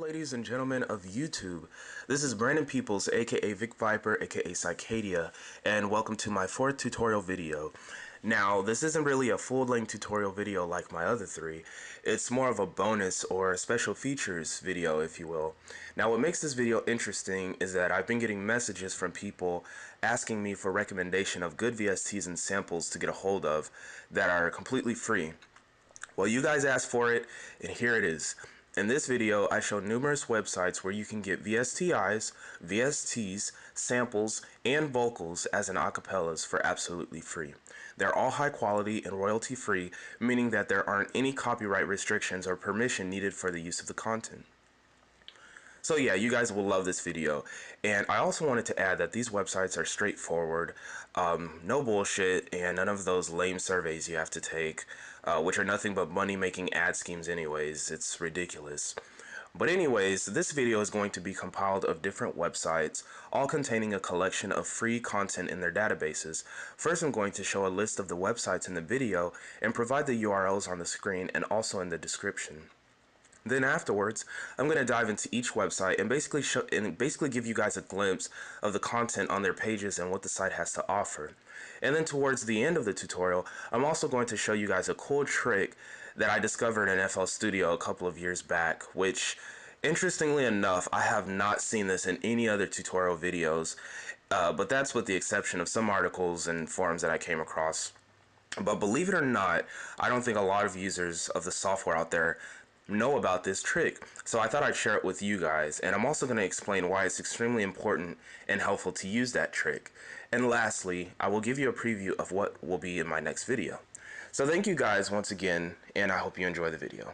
ladies and gentlemen of YouTube. This is Brandon Peoples, aka Vic Viper, aka Cicadia, and welcome to my fourth tutorial video. Now, this isn't really a full-length tutorial video like my other three. It's more of a bonus or special features video, if you will. Now, what makes this video interesting is that I've been getting messages from people asking me for recommendation of good VSTs and samples to get a hold of that are completely free. Well, you guys asked for it, and here it is. In this video, I show numerous websites where you can get VSTIs, VSTs, samples, and vocals as an acapellas for absolutely free. They're all high quality and royalty free, meaning that there aren't any copyright restrictions or permission needed for the use of the content. So yeah, you guys will love this video. And I also wanted to add that these websites are straightforward, no bullshit, and none of those lame surveys you have to take, which are nothing but money-making ad schemes anyways. It's ridiculous. But anyways, this video is going to be compiled of different websites, all containing a collection of free content in their databases. First, I'm going to show a list of the websites in the video and provide the URLs on the screen and also in the description. Then afterwards, I'm going to dive into each website and basically give you guys a glimpse of the content on their pages and what the site has to offer. And then towards the end of the tutorial, I'm also going to show you guys a cool trick that I discovered in FL Studio a couple of years back, which, interestingly enough, I have not seen this in any other tutorial videos, but that's with the exception of some articles and forums that I came across. But believe it or not, I don't think a lot of users of the software out there know about this trick, so I thought I'd share it with you guys, and I'm also going to explain why it's extremely important and helpful to use that trick. And lastly, I will give you a preview of what will be in my next video. So thank you guys once again, and I hope you enjoy the video.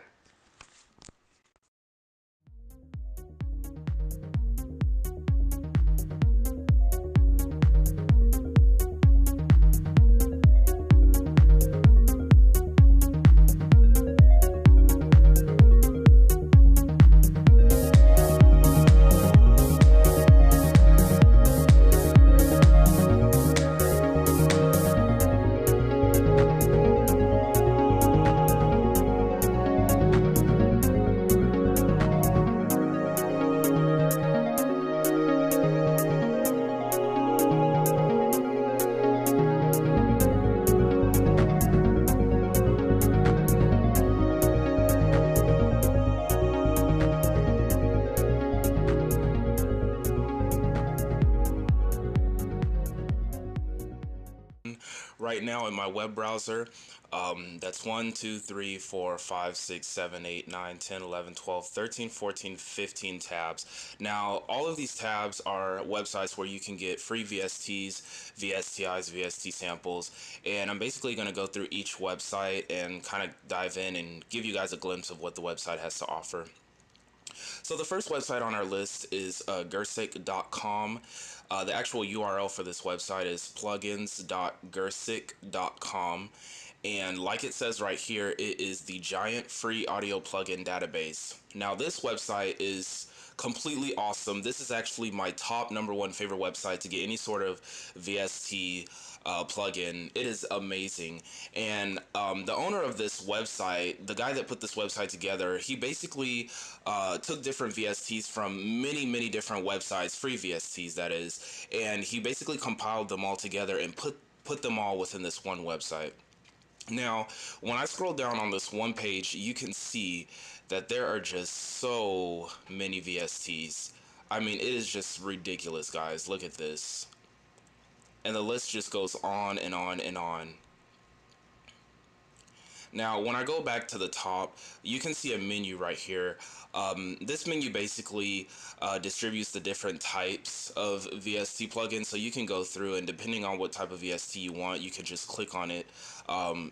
Right now in my web browser, that's 1, 2, 3, 4, 5, 6, 7, 8, 9, 10, 11, 12, 13, 14, 15 tabs. Now, all of these tabs are websites where you can get free VSTs, VSTIs, VST samples, and I'm basically going to go through each website and kind of dive in and give you guys a glimpse of what the website has to offer. So the first website on our list is gersic.com. The actual URL for this website is plugins.gersic.com, and like it says right here, it is the giant free audio plugin database. Now this website is completely awesome. This is actually my top #1 favorite website to get any sort of VST plugin. It is amazing. And the owner of this website, the guy that put this website together, he basically took different VSTs from many different websites, free VSTs that is, and he basically compiled them all together and put them all within this one website. Now, when I scroll down on this one page, you can see that there are just so many VSTs. I mean, it is just ridiculous, guys. Look at this. And the list just goes on and on and on. Now, when I go back to the top, you can see a menu right here. This menu basically distributes the different types of VST plugins, so you can go through, and depending on what type of VST you want, you can just click on it.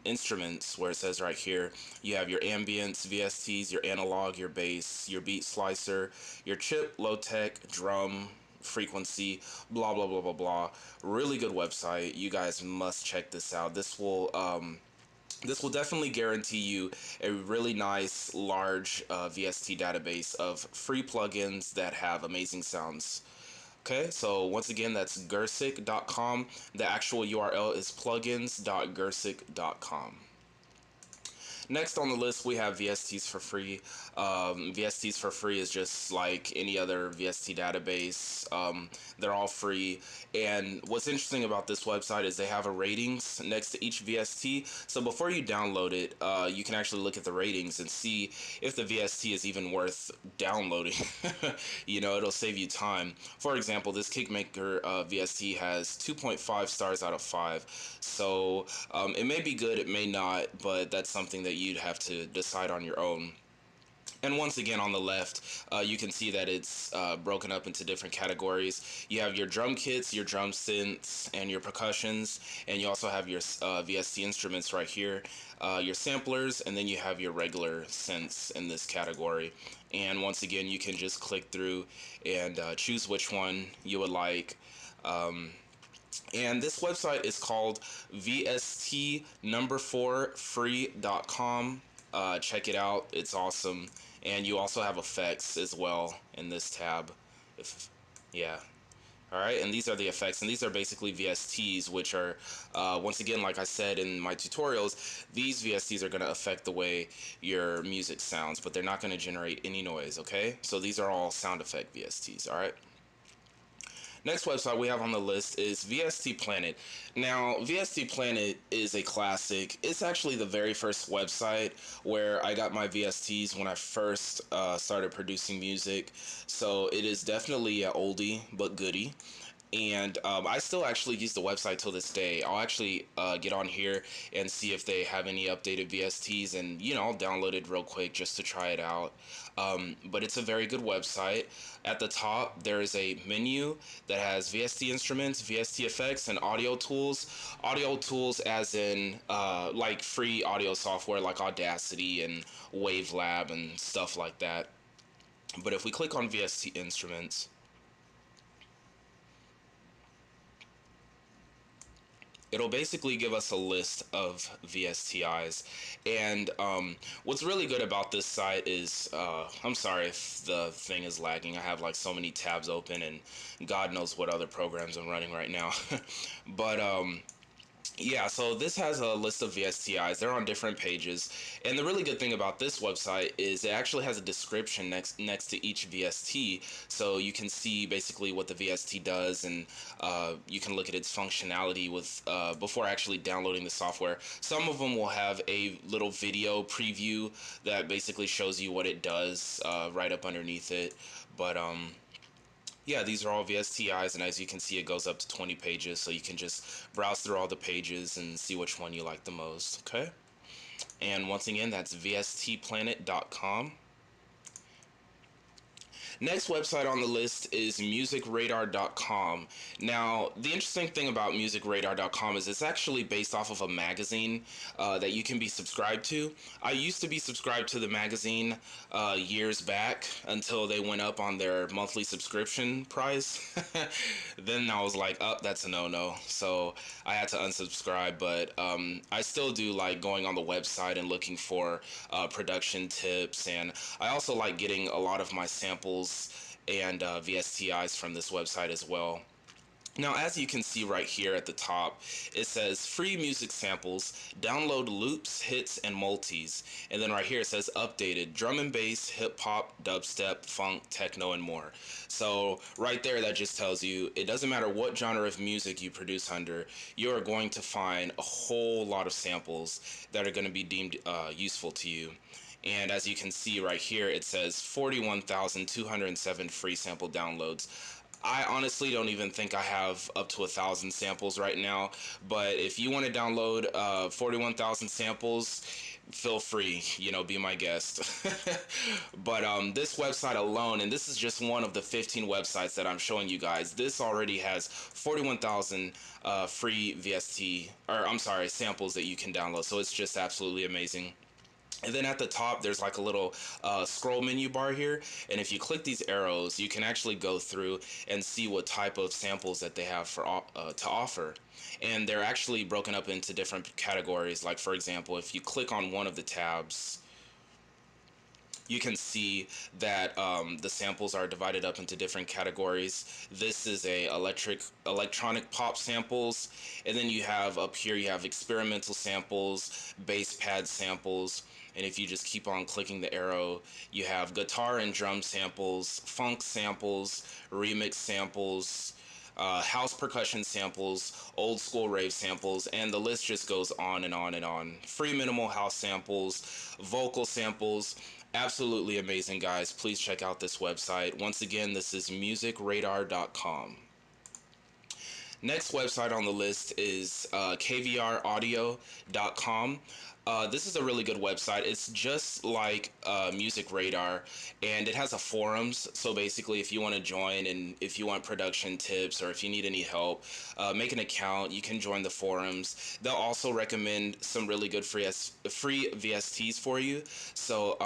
Instruments, where it says right here, you have your ambience VSTs, your analog, your bass, your beat slicer, your chip, low tech, drum, frequency, blah blah blah blah blah. Really good website. You guys must check this out. This will definitely guarantee you a really nice large VST database of free plugins that have amazing sounds. Okay, so once again, that's gersic.com. The actual URL is plugins.gersic.com. Next on the list, we have VSTs for free. VSTs for free is just like any other VST database. They're all free. And what's interesting about this website is they have a ratings next to each VST. So before you download it, you can actually look at the ratings and see if the VST is even worth downloading. It'll save you time. For example, this Kickmaker VST has 2.5 stars out of 5. So it may be good, it may not, but that's something that you'd have to decide on your own. And once again, on the left, you can see that it's broken up into different categories. You have your drum kits, your drum synths, and your percussions, and you also have your VST instruments right here, your samplers, and then you have your regular synths in this category. And once again, you can just click through and choose which one you would like. And this website is called VST4free.com. Check it out, it's awesome. And you also have effects as well in this tab. Yeah. Alright, and these are the effects, and these are basically VSTs, which are, once again, like I said in my tutorials, these VSTs are going to affect the way your music sounds, but they're not going to generate any noise, okay? So these are all sound effect VSTs, alright? Next website we have on the list is VST Planet. Now, VST Planet is a classic. It's actually the very first website where I got my VSTs when I first started producing music. So it is definitely an oldie but goodie. And I still actually use the website till this day. I'll actually get on here and see if they have any updated VSTs, and I'll download it real quick just to try it out. But it's a very good website. At the top, there is a menu that has VST instruments, VST effects, and audio tools. Audio tools as in like free audio software like Audacity and Wavelab and stuff like that. But if we click on VST instruments, it'll basically give us a list of VSTIs. And what's really good about this site is, I'm sorry if the thing is lagging. I have like so many tabs open and God knows what other programs I'm running right now. But yeah, so this has a list of VSTIs. They're on different pages. And the really good thing about this website is it actually has a description next to each VST. So you can see basically what the VST does, and you can look at its functionality with before actually downloading the software. Some of them will have a little video preview that basically shows you what it does right up underneath it. But yeah, these are all VSTIs, and as you can see, it goes up to 20 pages, so you can just browse through all the pages and see which one you like the most, okay? And once again, that's vstplanet.com. Next website on the list is musicradar.com. Now, the interesting thing about musicradar.com is it's actually based off of a magazine that you can be subscribed to. I used to be subscribed to the magazine years back until they went up on their monthly subscription price. Then I was like, oh, that's a no-no. So I had to unsubscribe, but I still do like going on the website and looking for production tips, and I also like getting a lot of my samples and VSTIs from this website as well. Now, as you can see right here at the top, it says free music samples, download loops, hits, and multis. And then right here it says updated drum and bass, hip hop, dubstep, funk, techno, and more. So right there, that just tells you it doesn't matter what genre of music you produce under, you are going to find a whole lot of samples that are going to be deemed useful to you. And as you can see right here, it says 41,207 free sample downloads. I honestly don't even think I have up to 1,000 samples right now, but if you want to download 41,000 samples, feel free, be my guest. But this website alone, and this is just one of the 15 websites that I'm showing you guys, this already has 41,000 free samples that you can download, so it's just absolutely amazing. And then at the top, there's like a little scroll menu bar here. And if you click these arrows, you can actually go through and see what type of samples that they have to offer. And they're actually broken up into different categories. Like, for example, if you click on one of the tabs, you can see that the samples are divided up into different categories. This is a electronic pop samples, and then you have up here, you have experimental samples, bass pad samples, and if you just keep on clicking the arrow, you have guitar and drum samples, funk samples, remix samples, house percussion samples, old school rave samples, and the list just goes on and on and on. Free minimal house samples, vocal samples. Absolutely amazing, guys. Please check out this website. Once again, this is musicradar.com. Next website on the list is kvraudio.com. This is a really good website. It's just like Music Radar, and it has a forums. So basically, if you want to join and if you want production tips or if you need any help, make an account. You can join the forums. They'll also recommend some really good free VSTs for you. So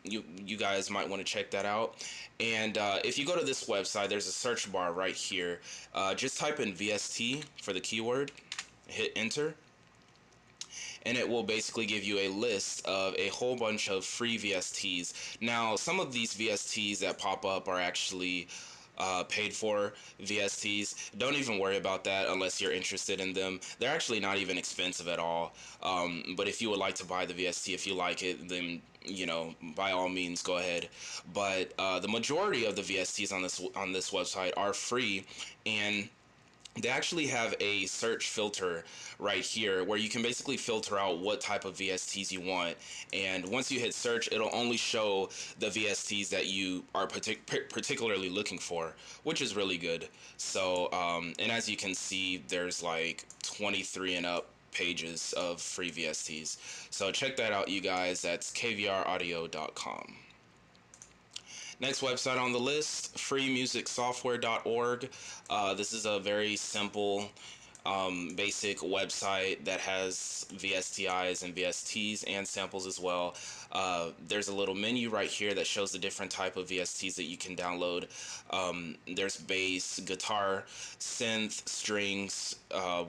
you guys might want to check that out. And if you go to this website, there's a search bar right here. Just type in VST for the keyword, hit enter, and it will basically give you a list of a whole bunch of free VSTs. Now, some of these VSTs that pop up are actually paid for VSTs. Don't even worry about that unless you're interested in them. They're actually not even expensive at all. But if you would like to buy the VST, if you like it, then by all means, go ahead. But the majority of the VSTs on this website are free, and they actually have a search filter right here where you can basically filter out what type of VSTs you want, and once you hit search, it'll only show the VSTs that you are particularly looking for, which is really good. So and as you can see, there's like 23 and up pages of free VSTs, so check that out, you guys. That's kvraudio.com. Next website on the list, freemusicsoftware.org. This is a very simple, basic website that has VSTIs and VSTs and samples as well. There's a little menu right here that shows the different type of VSTs that you can download. There's bass, guitar, synth, strings,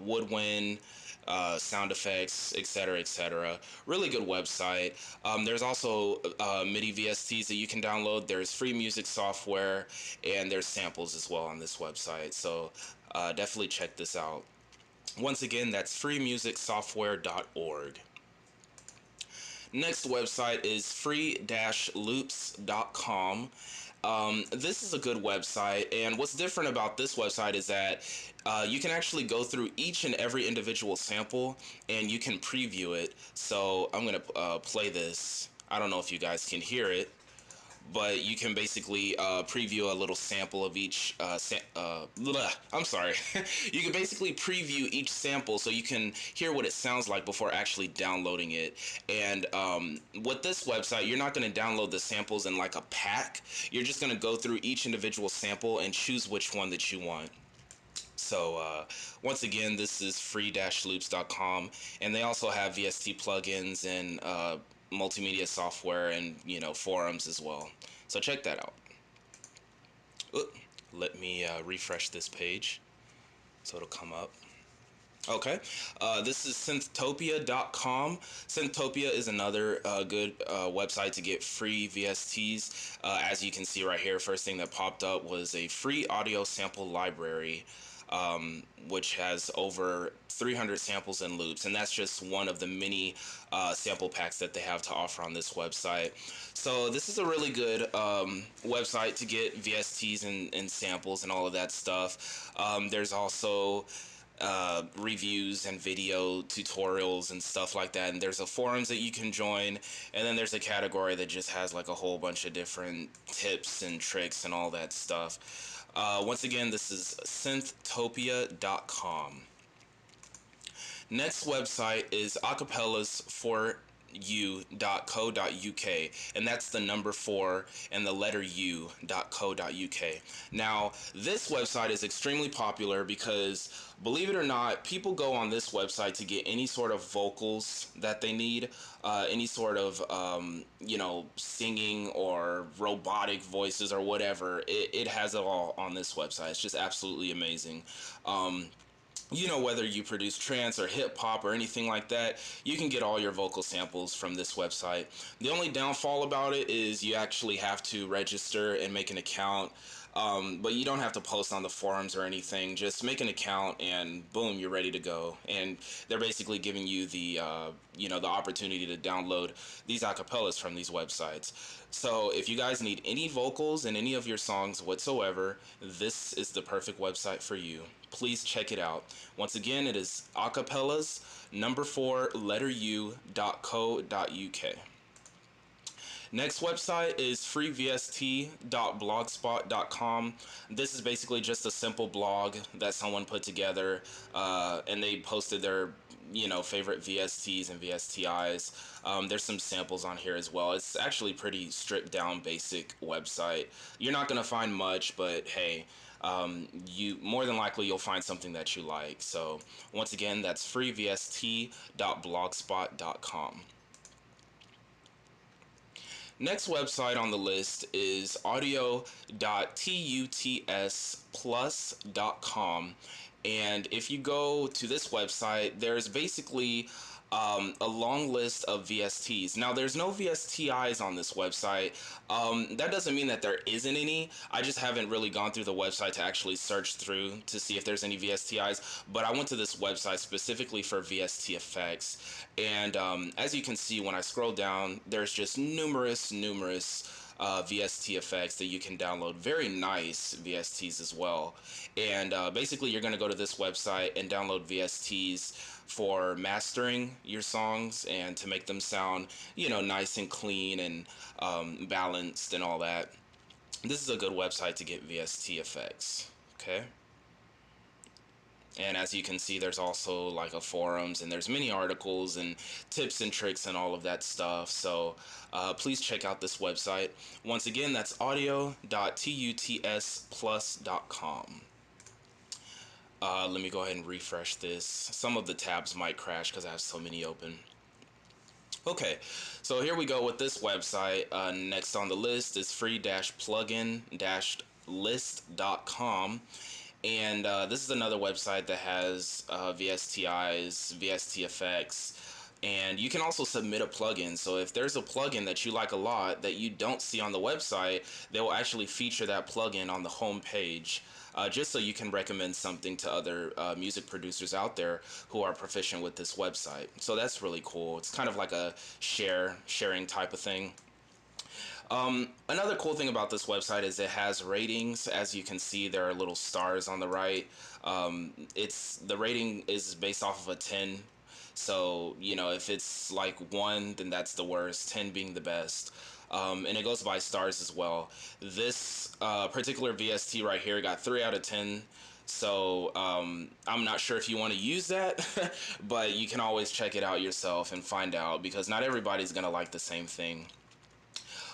woodwind, sound effects, etc., etc. Really good website. There's also MIDI VSTs that you can download. There's free music software, and there's samples as well on this website. So definitely check this out. Once again, that's freemusicsoftware.org. Next website is free-loops.com. This is a good website, and what's different about this website is that you can actually go through each and every individual sample, and you can preview it. So I'm going to play this. I don't know if you guys can hear it, but you can basically preview a little sample of each I'm sorry. You can basically preview each sample so you can hear what it sounds like before actually downloading it. And with this website, you're not going to download the samples in like a pack. You're just going to go through each individual sample and choose which one that you want. So once again, this is free-loops.com, and they also have VST plugins and multimedia software and forums as well. So check that out. Let me refresh this page so it'll come up. Okay, this is synthopia.com. Synthopia is another good website to get free VSTs. As you can see right here, first thing that popped up was a free audio sample library, which has over 300 samples and loops, and that's just one of the many sample packs that they have to offer on this website. So this is a really good website to get VSTs and samples and all of that stuff. There's also reviews and video tutorials and stuff like that, and there's a forums that you can join, and then there's a category that just has like a whole bunch of different tips and tricks and all that stuff. Once again, this is synthopia.com. Next website is acapellas4u.co.uk, and that's the number 4 and the letter u.co.uk. Now, this website is extremely popular because, believe it or not, people go on this website to get any sort of vocals that they need, any sort of singing or robotic voices or whatever. It has it all on this website. It's just absolutely amazing. Whether you produce trance or hip hop or anything like that, you can get all your vocal samples from this website. The only downfall about it is you actually have to register and make an account. But you don't have to post on the forums or anything. Just make an account and boom, you're ready to go. And they're basically giving you the the opportunity to download these acapellas from these websites. So if you guys need any vocals in any of your songs whatsoever, this is the perfect website for you. Please check it out. Once again, it is acapellas number 4 letter u.co.uk. Next website is freevst.blogspot.com. This is basically just a simple blog that someone put together, and they posted their favorite VSTs and VSTIs. There's some samples on here as well. It's actually pretty stripped down, basic website. You're not gonna find much, but hey, you more than likely you'll find something that you like. So once again, that's freevst.blogspot.com. Next website on the list is audio.tutsplus.com. And if you go to this website, there's basically a long list of VSTs. Now, there's no VSTIs on this website. That doesn't mean that there isn't any. I just haven't really gone through the website to actually search through to see if there's any VSTIs. But I went to this website specifically for VST effects. And as you can see, when I scroll down, there's just numerous VST effects that you can download. Very nice VSTs as well. And basically, you're going to go to this website and download VSTs for mastering your songs and to make them sound, nice and clean and balanced and all that. This is a good website to get VST effects. Okay. And as you can see, there's also like a forums, and there's many articles and tips and tricks and all of that stuff. So please check out this website. Once again, that's audio.tutsplus.com. Let me go ahead and refresh this. Some of the tabs might crash because I have so many open. Okay, so here we go with this website. Next on the list is free-plugin-list.com. And this is another website that has VSTIs, VST effects, and you can also submit a plugin. So if there's a plugin that you like a lot that you don't see on the website, they will actually feature that plugin on the home page. Just so you can recommend something to other music producers out there who are proficient with this website. So that's really cool. It's kind of like a sharing type of thing. Another cool thing about this website is it has ratings. As you can see, there are little stars on the right. The rating is based off of a 10. So, if it's like 1, then that's the worst, 10 being the best. And it goes by stars as well. This particular VST right here got 3 out of 10. So I'm not sure if you want to use that, but you can always check it out yourself and find out, because not everybody's going to like the same thing.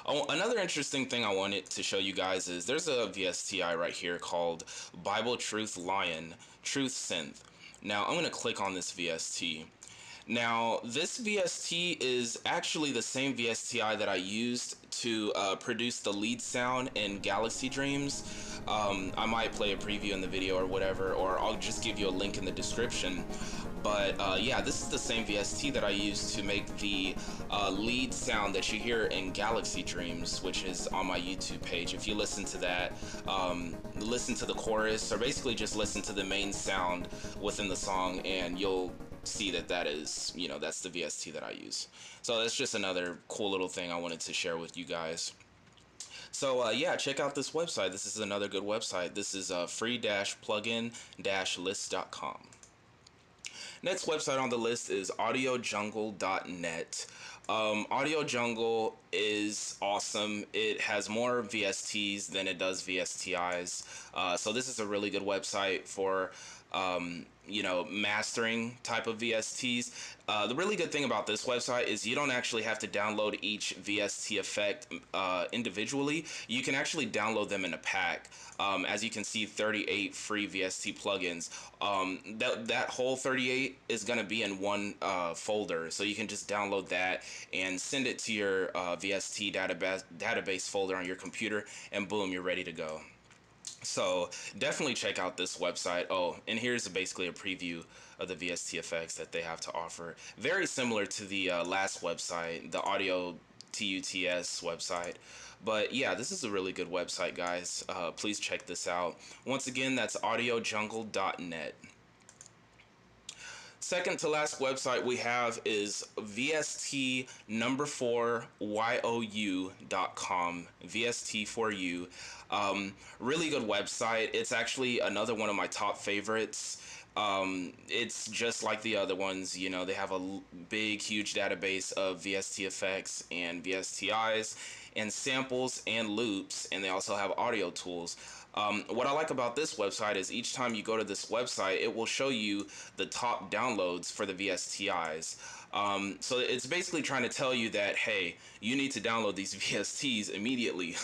Oh, another interesting thing I wanted to show you guys is there's a VSTI right here called Bible Truth Lion Truth Synth. Now I'm going to click on this VST. Now, this VST is actually the same VSTI that I used to produce the lead sound in Galaxy Dreams. I might play a preview in the video or whatever, or I'll just give you a link in the description. But yeah, this is the same VST that I used to make the lead sound that you hear in Galaxy Dreams, which is on my YouTube page. If you listen to that, listen to the chorus, or basically just listen to the main sound within the song, and you'll see that is, that's the VST that I use. So that's just another cool little thing I wanted to share with you guys. So yeah, check out this website. This is another good website. This is free-plugin-list.com. Next website on the list is audiojungle.net. Audio Jungle is awesome. It has more VSTs than it does VSTIs. So this is a really good website for mastering type of VSTs. The really good thing about this website is you don't actually have to download each VST effect individually. You can actually download them in a pack. As you can see, 38 free VST plugins. That whole 38 is going to be in one folder, so you can just download that and send it to your VST database folder on your computer, and boom, you're ready to go. So definitely check out this website. Oh, and here's basically a preview of the VST effects that they have to offer. Very similar to the last website, the audio TUTS website. But yeah, this is a really good website, guys. Please check this out. Once again, that's audiojungle.net. Second to last website we have is VST number 4 YOU.com. VST4U. Really good website. It's actually another one of my top favorites. It's just like the other ones, you know, they have a big, huge database of VST effects and VSTIs and samples and loops, and they also have audio tools. What I like about this website is each time you go to this website, it will show you the top downloads for the VSTIs. So it's basically trying to tell you that, hey, you need to download these VSTs immediately.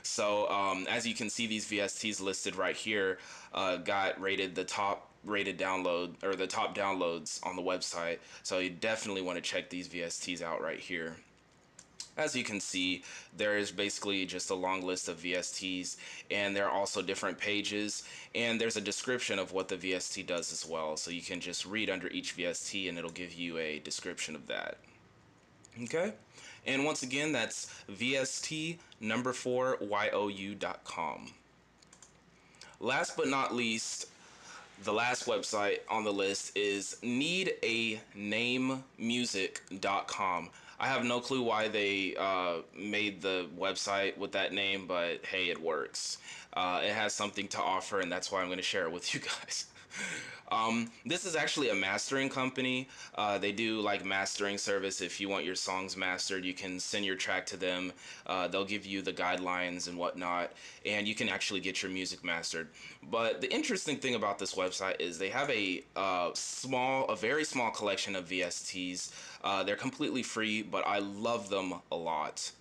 So as you can see, these VSTs listed right here got rated the top rated download, or the top downloads on the website. So you definitely want to check these VSTs out right here. As you can see, there is basically just a long list of VSTs, and there are also different pages, and there's a description of what the VST does as well. So you can just read under each VST and it'll give you a description of that. Okay, and once again, that's VST number 4 YOU.com. Last but not least, the last website on the list is needanamemusic.com. I have no clue why they made the website with that name, but hey, it works. It has something to offer, and that's why I'm going to share it with you guys. This is actually a mastering company. They do like mastering service. If you want your songs mastered, you can send your track to them. They'll give you the guidelines and whatnot, and you can actually get your music mastered. But the interesting thing about this website is they have a very small collection of VSTs. They're completely free, but I love them a lot.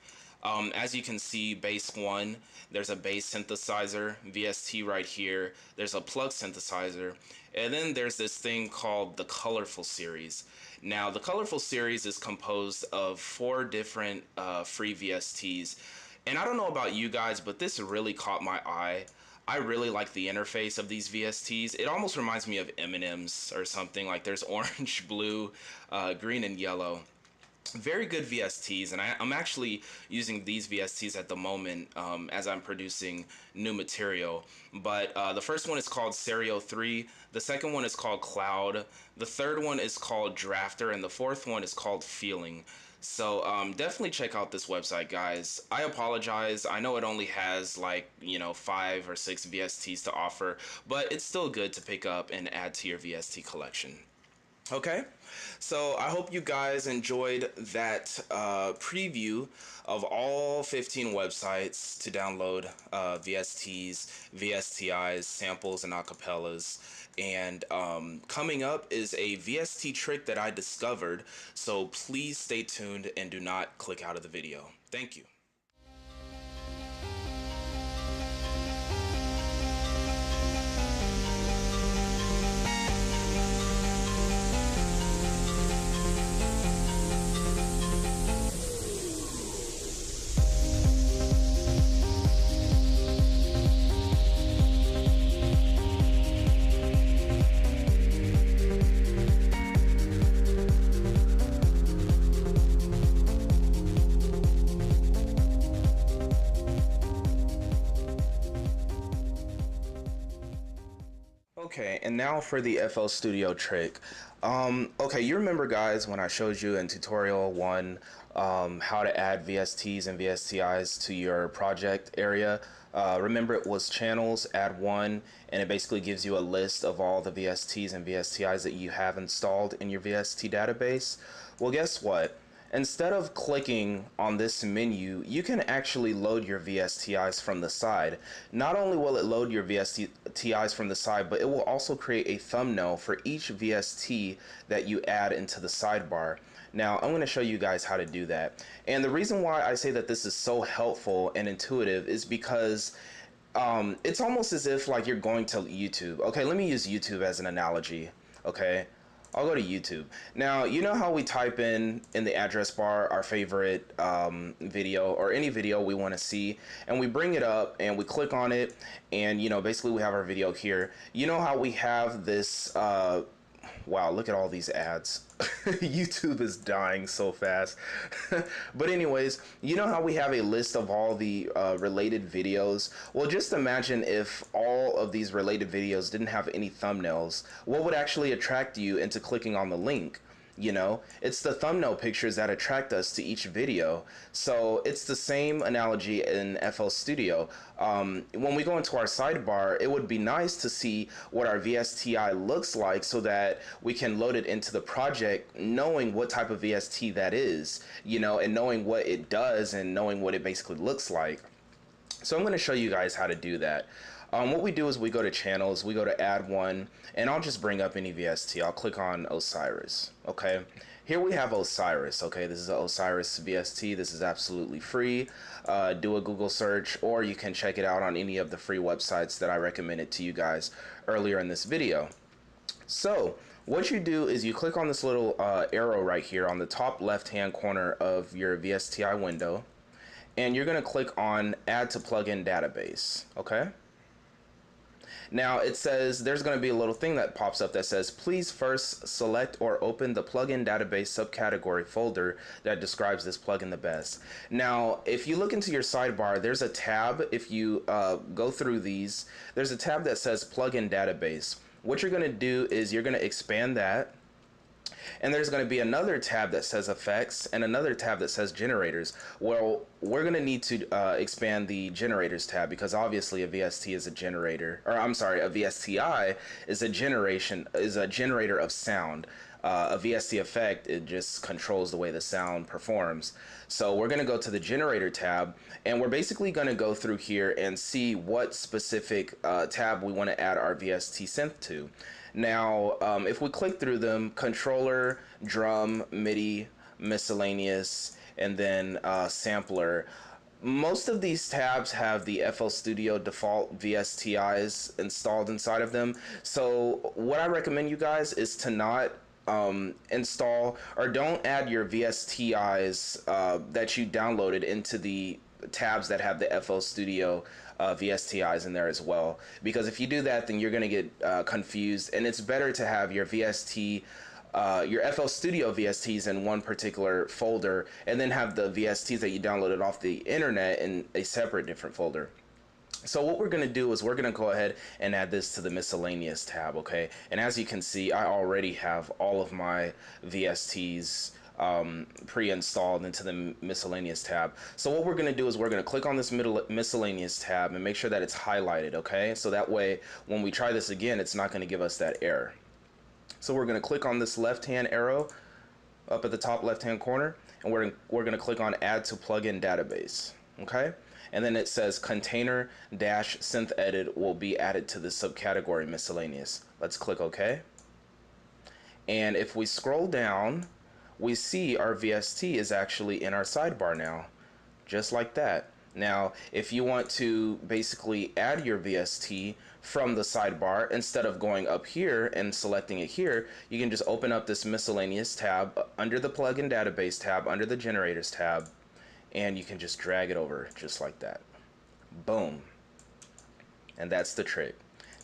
As you can see, bass 1, there's a bass synthesizer, VST right here, there's a plug synthesizer, and then there's this thing called the Colorful series. Now, the Colorful series is composed of 4 different free VSTs, and I don't know about you guys, but this really caught my eye. I really like the interface of these VSTs. It almost reminds me of M&M's or something. Like there's orange, blue, green, and yellow. Very good VSTs, and I'm actually using these VSTs at the moment as I'm producing new material. But the first one is called Stereo 3, the second one is called Cloud, the third one is called Drafter, and the fourth one is called Feeling. So definitely check out this website, guys. I apologize. I know it only has like, 5 or 6 VSTs to offer, but it's still good to pick up and add to your VST collection. Okay, so I hope you guys enjoyed that preview of all 15 websites to download VSTs, VSTIs, samples, and acapellas. And coming up is a VST trick that I discovered, so please stay tuned and do not click out of the video. Thank you. Okay, and now for the FL Studio trick. Okay, you remember, guys, when I showed you in tutorial 1 how to add VSTs and VSTIs to your project area? Remember, it was channels, add 1, and it basically gives you a list of all the VSTs and VSTIs that you have installed in your VST database. Well, guess what? Instead of clicking on this menu, you can actually load your VSTIs from the side. Not only will it load your VSTIs from the side, but it will also create a thumbnail for each VST that you add into the sidebar. Now, I'm going to show you guys how to do that. And the reason why I say that this is so helpful and intuitive is because it's almost as if like you're going to YouTube. Okay, let me use YouTube as an analogy. Okay. I'll go to YouTube. Now, you know how we type in the address bar our favorite video or any video we want to see, and we bring it up and we click on it, and basically we have our video here. You know how we have this wow, look at all these ads. YouTube is dying so fast. But anyways, you know how we have a list of all the related videos? Well, just imagine if all of these related videos didn't have any thumbnails. What would actually attract you into clicking on the link? You know, it's the thumbnail pictures that attract us to each video. So it's the same analogy in FL Studio. When we go into our sidebar, it would be nice to see what our VSTI looks like so that we can load it into the project knowing what type of VST that is, you know, and knowing what it does and knowing what it basically looks like. So I'm going to show you guys how to do that. What we do is we go to channels, we go to add one, and I'll just bring up any VST. I'll click on Osiris. Okay, here we have Osiris. Okay, this is an Osiris VST. This is absolutely free. Do a Google search, or you can check it out on any of the free websites that I recommended to you guys earlier in this video. So what you do is you click on this little arrow right here on the top left hand corner of your VSTI window, and you're going to click on Add to Plugin Database. Okay. Now it says there's going to be a little thing that pops up that says please first select or open the plugin database subcategory folder that describes this plugin the best. Now if you look into your sidebar, there's a tab. If you go through these, there's a tab that says plugin database. What you're going to do is you're going to expand that. And there's going to be another tab that says effects and another tab that says generators. Well, we're going to need to expand the generators tab because obviously a VST is a generator, or I'm sorry, a VSTI is a generator of sound. A VST effect, it just controls the way the sound performs. So we're going to go to the generator tab, and we're basically going to go through here and see what specific tab we want to add our VST synth to. Now, if we click through them, controller, drum, MIDI, miscellaneous, and then sampler. Most of these tabs have the FL Studio default VSTIs installed inside of them. So what I recommend you guys is to not install or don't add your VSTIs that you downloaded into the tabs that have the FL Studio VSTIs in there as well, because if you do that, then you're going to get confused, and it's better to have your your FL Studio VSTs in one particular folder and then have the VSTs that you downloaded off the internet in a separate different folder. So what we're going to do is we're going to go ahead and add this to the miscellaneous tab, okay? And as you can see, I already have all of my VSTs pre-installed into the miscellaneous tab. So what we're going to do is we're going to click on this miscellaneous tab and make sure that it's highlighted, okay? So that way when we try this again, it's not going to give us that error. So we're going to click on this left-hand arrow up at the top left-hand corner, and we're going to click on Add to Plugin Database, okay? And then it says container dash synth edit will be added to the subcategory miscellaneous. Let's click OK. And if we scroll down, we see our VST is actually in our sidebar now, just like that. Now, if you want to basically add your VST from the sidebar, instead of going up here and selecting it here, you can just open up this miscellaneous tab under the plugin database tab, under the generators tab, and you can just drag it over just like that. Boom. And that's the trick.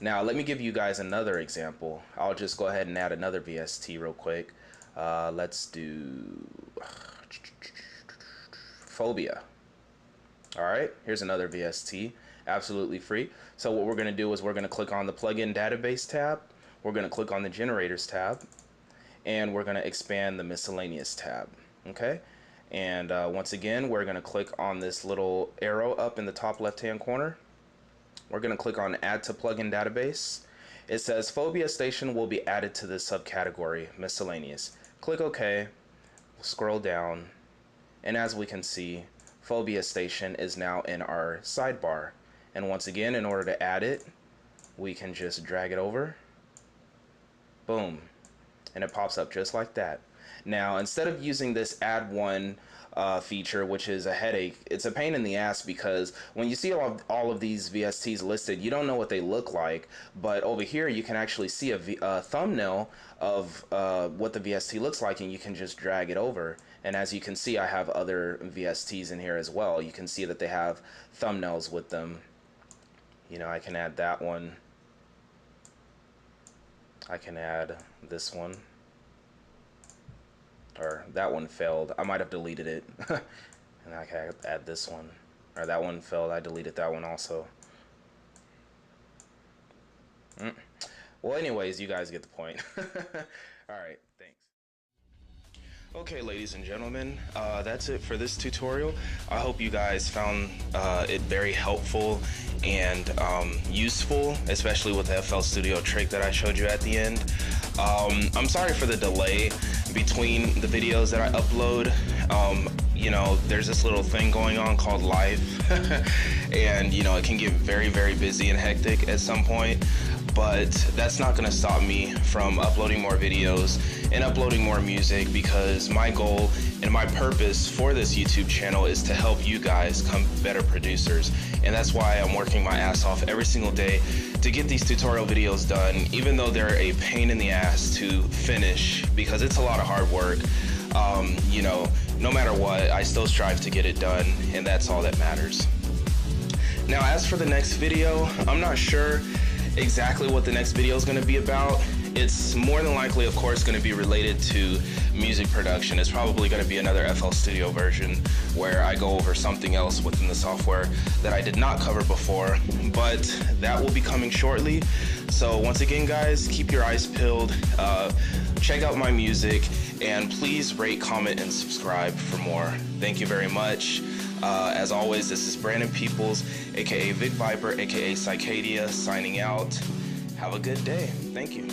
Now let me give you guys another example. I'll just go ahead and add another VST real quick. Let's do Phobia. Alright, here's another VST, absolutely free. So what we're going to do is we're going to click on the plugin database tab, we're going to click on the generators tab, and we're going to expand the miscellaneous tab. Okay. And once again, we're going to click on this little arrow up in the top left-hand corner. We're going to click on Add to Plugin Database. It says Phobia Station will be added to this subcategory, miscellaneous. Click OK, scroll down, and as we can see, Phobia Station is now in our sidebar. And once again, in order to add it, we can just drag it over. Boom. And it pops up just like that. Now, instead of using this add one feature, which is a headache, it's a pain in the ass because when you see all of these VSTs listed, you don't know what they look like. But over here, you can actually see a thumbnail of what the VST looks like, and you can just drag it over. And as you can see, I have other VSTs in here as well. You can see that they have thumbnails with them. You know, I can add that one. I can add this one, or that one failed. I might have deleted it. And I can add this one, or that one failed. I deleted that one also. Well, anyways, you guys get the point. All right, thanks. Okay, ladies and gentlemen, that's it for this tutorial. I hope you guys found it very helpful and useful, especially with the FL Studio trick that I showed you at the end. I'm sorry for the delay between the videos that I upload. You know, there's this little thing going on called life, and you know, it can get very, very busy and hectic at some point. But that's not going to stop me from uploading more videos and uploading more music, because my goal and my purpose for this YouTube channel is to help you guys become better producers. And that's why I'm working my ass off every single day to get these tutorial videos done, even though they're a pain in the ass to finish, because it's a lot of hard work. You know, no matter what, I still strive to get it done, and that's all that matters. Now, as for the next video, I'm not sure exactly what the next video is going to be about. It's more than likely, of course, going to be related to music production. It's probably going to be another FL Studio version where I go over something else within the software that I did not cover before, but that will be coming shortly. So once again, guys, keep your eyes peeled, check out my music, and please rate, comment, and subscribe for more. Thank you very much. As always, this is Brandon Peoples, aka Vic Viper, aka Cicadia, signing out. Have a good day. Thank you.